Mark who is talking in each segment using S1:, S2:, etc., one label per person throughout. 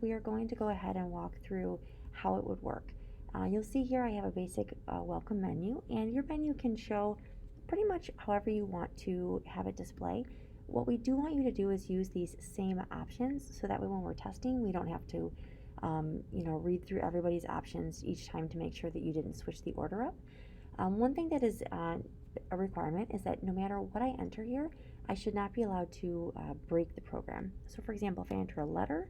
S1: we are going to go ahead and walk through how it would work. You'll see here I have a basic welcome menu, and your menu can show pretty much however you want to have it display. What we do want you to do is use these same options so that way when we're testing we don't have to read through everybody's options each time to make sure that you didn't switch the order up. One thing that is a requirement is that no matter what I enter here, I should not be allowed to break the program. So for example, if I enter a letter,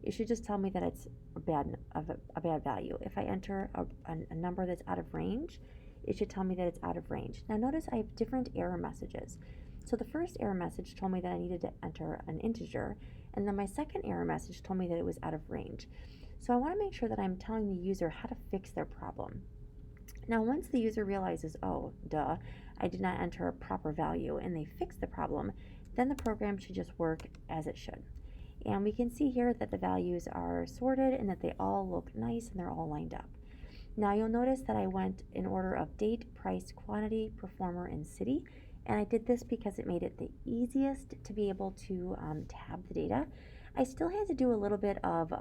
S1: it should just tell me that it's a bad value. If I enter a number that's out of range, it should tell me that it's out of range. Now notice I have different error messages. So the first error message told me that I needed to enter an integer, and then my second error message told me that it was out of range. So I want to make sure that I'm telling the user how to fix their problem. Now once the user realizes, oh, duh, I did not enter a proper value, and they fix the problem, then the program should just work as it should. And we can see here that the values are sorted and that they all look nice and they're all lined up. Now you'll notice that I went in order of date, price, quantity, performer, and city. And I did this because it made it the easiest to be able to tab the data. I still had to do a little bit of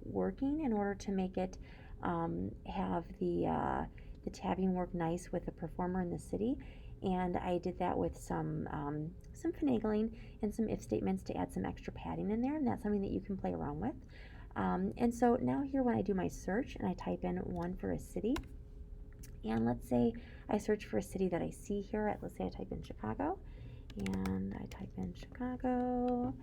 S1: working in order to make it have the tabbing work nice with the performer and the city. And I did that with some finagling and some if statements to add some extra padding in there, and that's something that you can play around with. And so now here when I do my search and I type in one for a city, and let's say I search for a city that I see here, let's say I type in Chicago, and I type in Chicago,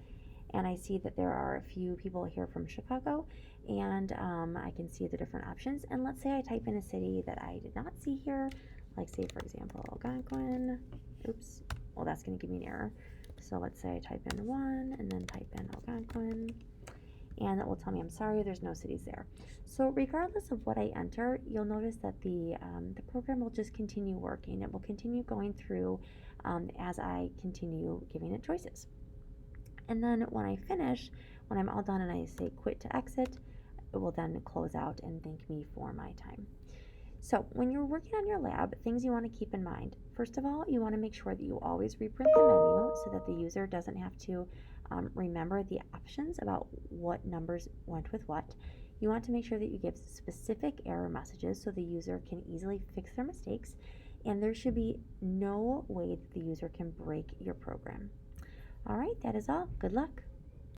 S1: and I see that there are a few people here from Chicago, and I can see the different options. And let's say I type in a city that I did not see here, like say for example Algonquin. Oops, well that's going to give me an error. So let's say I type in 1 and then type in Algonquin, and that will tell me I'm sorry, there's no cities there. So regardless of what I enter, you'll notice that the program will just continue working. It will continue going through as I continue giving it choices. And then when I finish, when I'm all done and I say quit to exit, it will then close out and thank me for my time. So when you're working on your lab, things you want to keep in mind. First of all, you want to make sure that you always reprint the menu so that the user doesn't have to remember the options about what numbers went with what. You want to make sure that you give specific error messages so the user can easily fix their mistakes, and there should be no way that the user can break your program. All right, that is all. Good luck.